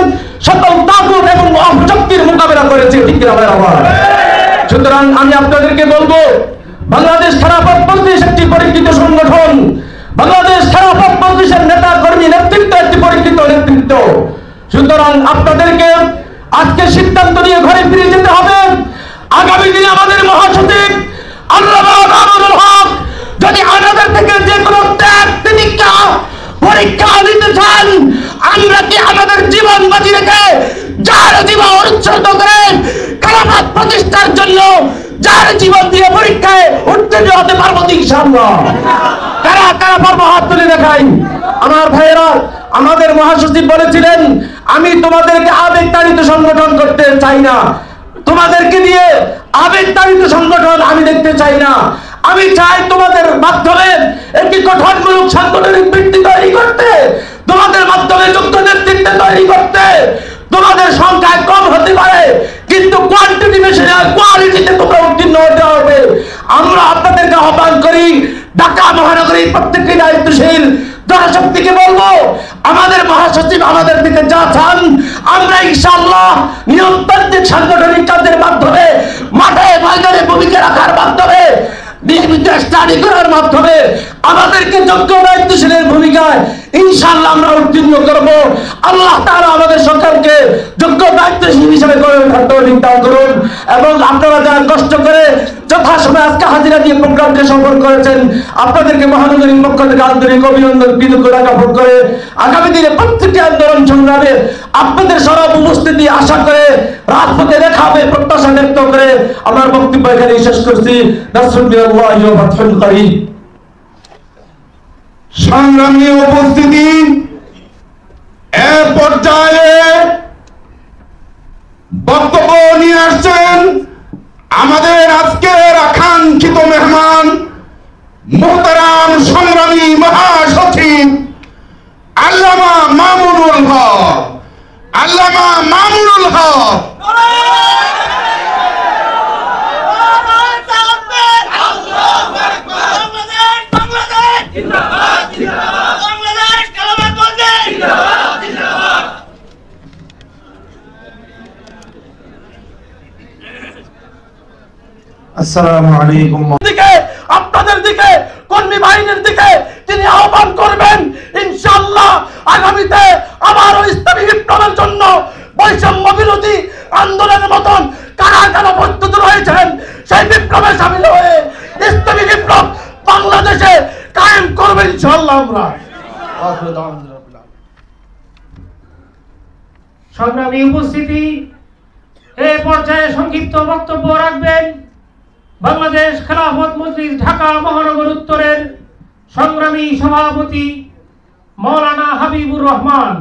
সকল তাগুত এবং অপশক্তির মোকাবেলা করেছে। ঠিক কিনা ভাই আমার? সুতরাং আমি আপনাদেরকে বলবো, বাংলাদেশ খেলাফত মজলিস একটি পরীক্ষিত সংগঠন, বাংলাদেশ খেলাফত মজলিসের নেতা কর্মী নেতৃত্ব একটি পরীক্ষিত নেতৃত্ব। সুতরাং আপনাদেরকে আজকে সিদ্ধান্ত নিয়ে ঘরে ফিরে যেতে হবে। আগামী দিনে আমাদের মহাসচিব আল্লামা মামুনুল হক যদি আমাদের থেকে যে কোনো ত্যাগ তিতিক্ষা পরীক্ষা নিতে চান, আমরা কি আমাদের জীবন বাজি রেখে, যার জীবন উৎসর্গ করে খেলাফত প্রতিষ্ঠার জন্য যার জীবন দিয়ে পরীক্ষায় উত্তীর্ণ হতে পারবো ইনশাআল্লাহ? কারা কারা পারবো? হাত তুলে দেখাই। আমার ভাইয়েরা, আমাদের মহাসচিব বলেছিলেন, আমি তোমাদেরকে আবেগতাড়িত সংগঠন করতে চাই না, তোমাদেরকে দিয়ে আবেগতাড়িত সংগঠন আমি দেখতে চাই না। আমি চাই তোমাদের মাধ্যমে একটি গঠনমূলক সাংগঠনিক ভিত্তি তৈরি করতে, তোমাদের মাধ্যমে যোগ্য নেতৃত্ব তৈরি করতে। তোমাদের সংখ্যায় কম হতে পারে, কিন্তু কোয়ান্টিটি বেশি না, কোয়ালিটিতে তোমরা উত্তীর্ণ হতে হবে। আমরা আপনাদেরকে আহ্বান করি, ঢাকা মহানগরীর প্রত্যেকটি দায়িত্বশীল জনশক্তিকে বলবো, আমাদের মহাসচিব আমাদের দিকে যা চান, আমরা ইনশাআল্লাহ নিয়মতান্ত্রিক সাংগঠনিক কাজের মাধ্যমে, মাঠে ময়দানে ভূমিকা রাখার মাধ্যমে, নিয়মিত স্টাডি করার মাধ্যমে আমাদেরকে যোগ্য দায়িত্বশীলের ভূমিকায় ইনশাআল্লাহ আমরা উত্তীর্ণ করব। আল্লাহ তাআলা আমাদের সকলকে যোগ্য দায়িত্বশীল হিসেবে গড়ে ওঠার তৌফিক দান করুন। এবং আপনারা যারা কষ্ট করে যথাসময়ে আজকে হাজিরা দিয়ে প্রোগ্রামকে সফল করেছেন, আপনাদেরকে মহানগরীর পক্ষ থেকে আন্তরিক অভিনন্দন, কৃতজ্ঞতা জ্ঞাপন করে আগামী দিনে প্রত্যেকটি আন্দোলন সংগ্রামে আপনাদের সরব উপস্থিতি আশা করে রাজপথে দেখা হবে প্রত্যাশা ব্যক্ত করে আমার বক্তব্য এখানে শেষ করছি। নাসরুল্লাহি ওয়া ফাতহুল করিম। সংগ্রামী উপস্থিতি, এ পর্যায়ে বক্তব্য নিয়ে আসছেন আমাদের আজকের আকাঙ্ক্ষিত মেহমান, মোহতারাম সংগ্রামী মহাসচিব আল্লামা মামুনুল হক। আল্লামা মামুনুল হক। আসসালামু আলাইকুম। আপনাদের দিকে, কর্মী বাহিনীর দিকে তিনি আহ্বান করবেন ইনশাআল্লাহ আগামীতে আবারও ইসলামী বিপ্লবের জন্য বৈষম্য বিরোধী আন্দোলনের মতন কারা কারা প্রস্তুত রয়েছেন সেই বিপ্লবে সামিল হয়ে ইসলামী বিপ্লব বাংলাদেশে কায়েম করবেন ইনশাআল্লাহ। আমরা সংগ্রামী উপস্থিতি, এ পর্যায়ে সংক্ষিপ্ত বক্তব্য রাখবেন বাংলাদেশ খেলাফত মজলিস ঢাকা মহানগর উত্তরের সংগ্রামী সভাপতি মাওলানা হাবিবুর রহমান।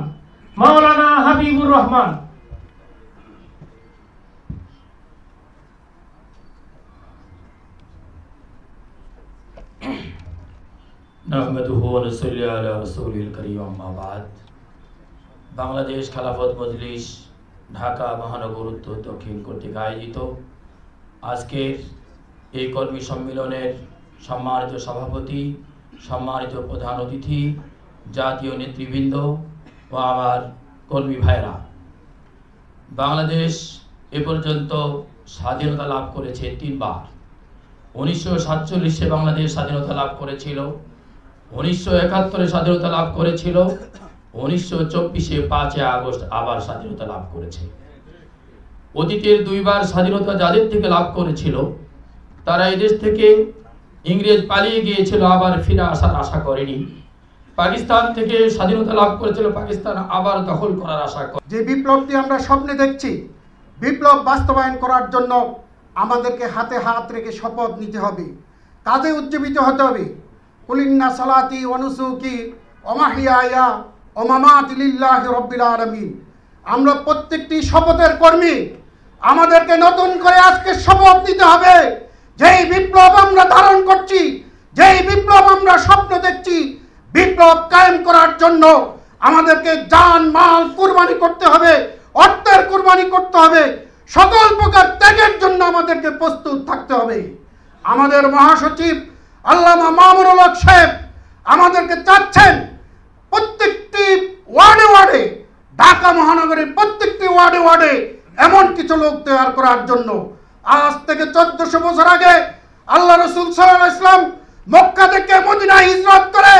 মাওলানা হাবিবুর রহমান। নাহমাদুহু ওয়া নুসাল্লি আলা রাসূলিল কারীম, আম্মা বাদ। বাংলাদেশ খেলাফত মজলিস ঢাকা মহানগর উত্তর দক্ষিণ কর্তৃক আয়োজিত আজকের এই কর্মী সম্মেলনের সম্মানিত সভাপতি, সম্মানিত প্রধান অতিথি, জাতীয় নেতৃবৃন্দ ও আমার কর্মী ভাইরা, বাংলাদেশ এ পর্যন্ত স্বাধীনতা লাভ করেছে 3 বার। 1947-এ বাংলাদেশ স্বাধীনতা লাভ করেছিল, 1971-এ স্বাধীনতা লাভ করেছিল, 1924-এ 5 আগস্ট আবার স্বাধীনতা লাভ করেছে। অতীতের 2 বার স্বাধীনতা যাদের থেকে লাভ করেছিল তারা এই দেশ থেকে ইংরেজ পালিয়ে গিয়েছিল, আবার ফিরে আসার আশা করেনি। পাকিস্তান থেকে স্বাধীনতা লাভ করেছিল, পাকিস্তান আবার দখল করার আশা করে। যে বিপ্লবটি আমরা স্বপ্নে দেখছি, বিপ্লব বাস্তবায়ন করার জন্য আমাদেরকে হাতে হাত রেখে শপথ নিতে হবে, কাজে উজ্জীবিত হতে হবে। কুলিন্না সালাতি ওয়া নুসুকি ওয়া মাহইয়ায়া ওয়া মামাতি লিল্লাহি রাব্বিল আলামিন। আমরা প্রত্যেকটি শপথের কর্মী, আমাদেরকে নতুন করে আজকে শপথ নিতে হবে। যেই বিপ্লব আমরা ধারণ করছি, যেই বিপ্লব আমরা স্বপ্ন দেখছি, বিপ্লব কায়েম করার জন্য আমাদেরকে জান মাল কুরবানি করতে হবে, অর্থের কুরবানি করতে হবে, সকল প্রকার ত্যাগের জন্য আমাদেরকে প্রস্তুত থাকতে হবে। আমাদের মহাসচিব আল্লামা মামুনুল হক সাহেব আমাদেরকে চাচ্ছেন প্রত্যেকটি ওয়ার্ডে ওয়ার্ডে, ঢাকা মহানগরের প্রত্যেকটি ওয়ার্ডে ওয়ার্ডে এমন কিছু লোক তৈরি করার জন্য। আজ থেকে 1400 বছর আগে আল্লাহ রাসূল সাল্লাল্লাহু আলাইহি ওয়াসাল্লাম মক্কা থেকে মদিনায় হিজরত করে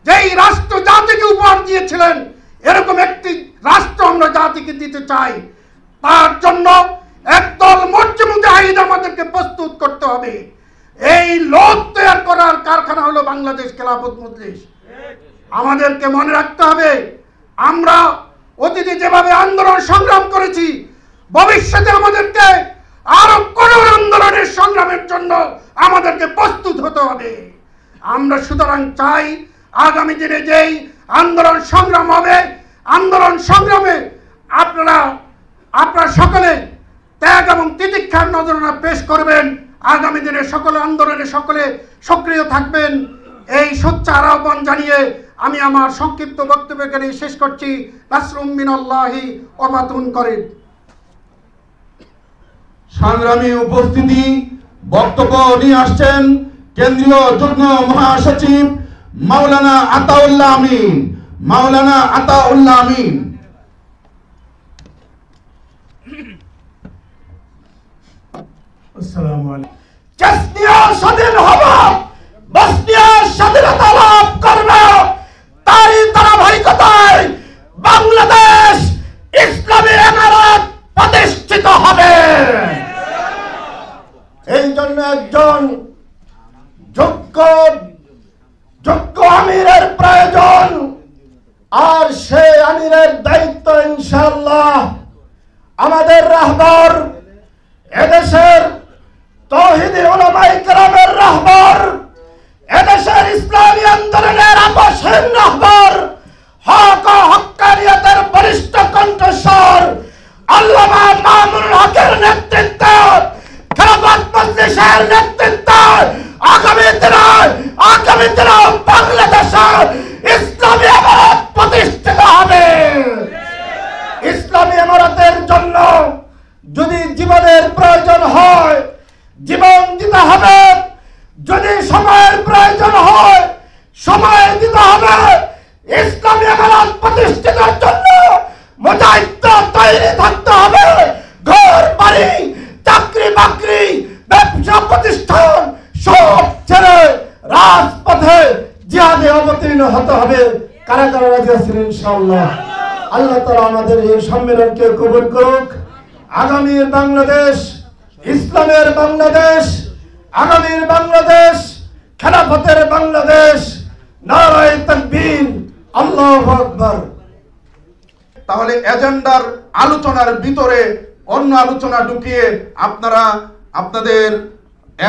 যেই রাষ্ট্র জাতিকে উপহার দিয়েছিলেন, এরকম একটি রাষ্ট্র আমরা জাতিকে দিতে চাই। তার জন্য একদল মুজাহিদ আমাদেরকে প্রস্তুত করতে হবে। এই লোক তৈরি করার কারখানা হলো বাংলাদেশ খেলাফত মজলিস। আমাদেরকে মনে রাখতে হবে, আমরা অতীতে যেভাবে আন্দোলন সংগ্রাম করেছি, ভবিষ্যতে আমাদেরকে আরো কঠোর আন্দোলনের সংগ্রামের জন্য আমাদেরকে প্রস্তুত হতে হবে। আমরা সুতরাং চাই আগামী দিনে যেই আন্দোলন সংগ্রাম হবে, আন্দোলন সংগ্রামে আপনারা সকলে ত্যাগ এবং তিতিক্ষার নজরানা পেশ করবেন। আগামী দিনে সকলে আন্দোলনে সকলে সক্রিয় থাকবেন, এই সোচ্চার আহ্বান জানিয়ে আমি আমার সংক্ষিপ্ত বক্তব্য এখানে শেষ করছি। নাসরুম মিনাল্লাহি ওয়া ফাতুন করিম। সংগ্রামী উপস্থিতি, বক্তব্য নিয়ে আসছেন কেন্দ্রীয় যুগ্ম মহাসচিব মাওলানা আতাউল্লাহ আমিন। মাওলানা আতাউল্লাহ আমিন। আসসালামু আলাইকুম। চেচনিয়া স্বাধীন হবে, বসনিয়া স্বাধীনতা লাভ করবে, তারই ধারাবাহিকতায় বাংলাদেশ ইসলামী ইমারত প্রতিষ্ঠিত হবে। এই জন্য একজন যোগ্য আমিরের প্রয়োজন, আর সেই আমিরের দায়িত্ব ইনশাআল্লাহ আমাদের রাহবার, এদেশের তাওহীদি উলামায়ে কেরামের রাহবার, এদেশের ইসলামী আন্দোলনের আপসহীন রাহবার, হক ও হক্কানিয়তের বরিষ্ঠ কণ্ঠস্বর আল্লামা মামুনুল হকের নেতৃত্বে, খেলাফত মজলিসের নেতৃত্বে আগামী দিনে বাংলাদেশে ইসলামী ইমারত প্রতিষ্ঠিত হবে। ইসলামী ইমারতের জন্য যদি জীবনের প্রয়োজন হয়, জীবন দিতে হবে। যদি সময়ের প্রয়োজন হয়, সময় দিতে হবে। ইসলামী ইমারত প্রতিষ্ঠিতের জন্য মুজাহিদ তৈরি থাকতে হবে। ঘর বাড়ি, চাকরি বাকরি, ব্যবসা প্রতিষ্ঠান সব ছেড়ে রাজপথে জিহাদে কারা কারা রাজি আছেন ইনশাআল্লাহ? আল্লাহ তাআলা আমাদের এই সম্মেলনকে কবুল করুক। আগামীর বাংলাদেশ ইসলামের বাংলাদেশ, আগামীর বাংলাদেশ খেলাফতের বাংলাদেশ। নারায়ে তাকবীর, আল্লাহু আকবার। তাহলে এজেন্ডার আলোচনার ভিতরে অন্য আলোচনা ঢুকিয়ে আপনারা আপনাদের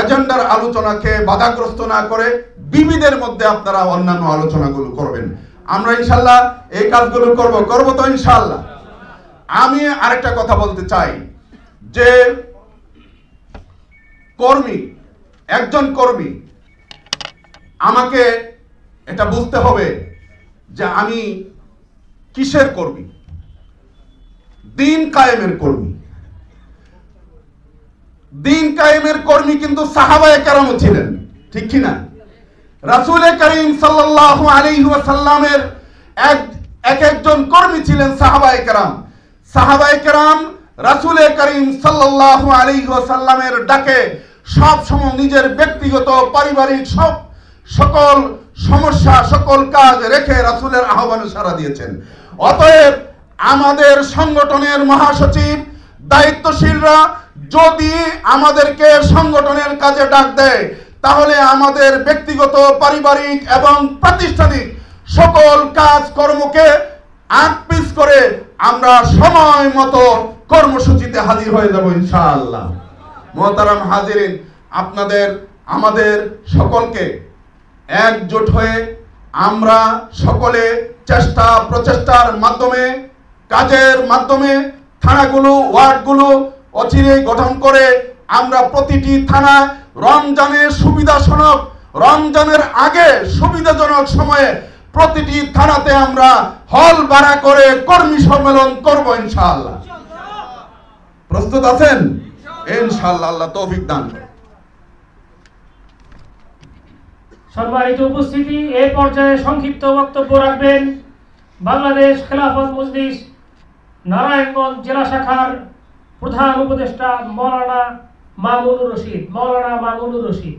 এজেন্ডার আলোচনাকে বাধাগ্রস্ত না করে বিবিধের মধ্যে আপনারা অন্যান্য আলোচনাগুলো করবেন। আমরা ইনশাল্লাহ এই কাজগুলো করব তো ইনশাল্লাহ। আমি আরেকটা কথা বলতে চাই যে একজন কর্মী আমাকে এটা বুঝতে হবে যে আমি কিসের কর্মী। দিন কায়েমের কর্মী। দিন কায়েমের কর্মী কিন্তু সাহাবায়ে কেরামও ছিলেন, ঠিক কি না? রাসূল করিম সাল্লাল্লাহু আলাইহি ওয়াসাল্লামের একজন কর্মী ছিলেন সাহাবায়ে কেরাম। সাহাবায়ে কেরাম রাসূল করিম সাল্লাল্লাহু আলাইহি ওয়াসাল্লামের ডাকে সব সময় নিজের ব্যক্তিগত পারিবারিক সকল সমস্যা সকল কাজ রেখে রাসূলের আহ্বানে সাড়া দিয়েছেন। অতএব আমাদের সংগঠনের মহাসচিব দায়িত্বশীলরা যদি আমাদেরকে সংগঠনের কাজে ডাক দেয় তাহলে আমাদের ব্যক্তিগত পারিবারিক এবং প্রাতিষ্ঠানিক সকল কাজকর্মকে আটপিস করে আমরা সময় মতো কর্মসূচিতে হাজির হয়ে যাব ইনশাআল্লাহ। মুহতারাম হাজিরিন, আমাদের সকলকে একজোট হয়ে আমরা সকলে প্রচেষ্টার মাধ্যমে কাজের মাধ্যমে থানাগুলো ওয়ার্ডগুলো অচিরেই গঠন করে আমরা প্রতিটি থানা রমজানের আগে সুবিধাজনক সময়ে প্রতিটি থানাতে আমরা হল ভাড়া করে কর্মী সম্মেলন করব ইনশাআল্লাহ। প্রস্তুত আছেন? ইনশাআল্লাহ, আল্লাহ তৌফিক দান করুন। সম্মানিত উপস্থিতি, এই পর্যায়ে সংক্ষিপ্ত বক্তব্য রাখবেন বাংলাদেশ খেলাফত মজলিস নারায়ণগঞ্জ জেলা শাখার প্রধান উপদেষ্টা মাওলানা মামুনুর রশিদ।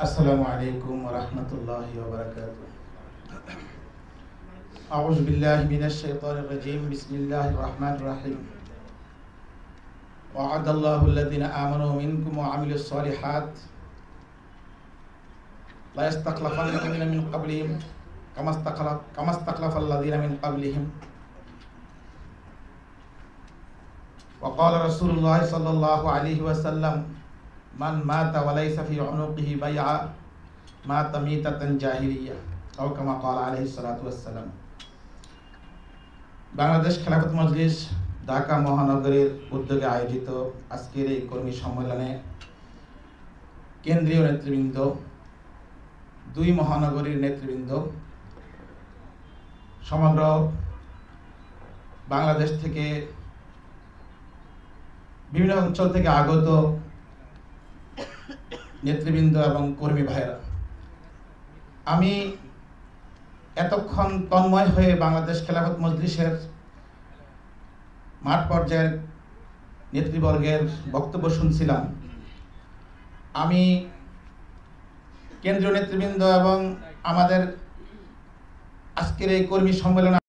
আসসালামু আলাইকুম ওয়া রাহমাতুল্লাহি ওয়া বারাকাতুহু। আউযু বিল্লাহি মিনাশ শাইতানির রাজীম। বিসমিল্লাহির রাহমানির রাহিম। ওয়া'আদাল্লাহু আল্লাযীনা আমানু মিনকুম ওয়া আমিলুস সালিহাত লা ইয়াস্তাখলাফান্নাহুম মিন ক্বাবলিহিম কামা ইসতাখলাফাল্লাযীনা মিন ক্বাবলিহিম। ওয়া ক্বালা রাসূলুল্লাহ সাল্লাল্লাহু আলাইহি ওয়াসাল্লাম মান মাতা ওয়া লাইসা ফি উনুকিহি বাইআ মাতা মিতাতান জাহিলিয়া আও কামা ক্বালা আলাইহিস সালাতু ওয়াস সালাম। বাংলাদেশ খেলাফত মজলিস ঢাকা মহানগরের উদ্যোগে আয়োজিত আজকের এই কর্মী সম্মেলনে কেন্দ্রীয় নেতৃবৃন্দ, দুই মহানগরীর নেতৃবৃন্দ, সমগ্র বাংলাদেশ থেকে বিভিন্ন অঞ্চল থেকে আগত নেতৃবৃন্দ এবং কর্মী ভাইরা, আমি এতক্ষণ তন্ময় হয়ে বাংলাদেশ খেলাফত মজলিসের মাঠ পর্যায়ের নেতৃবর্গের বক্তব্য শুনছিলাম। আমি কেন্দ্রীয় নেতৃবৃন্দ এবং আমাদের আজকের এই কর্মী সম্মেলনে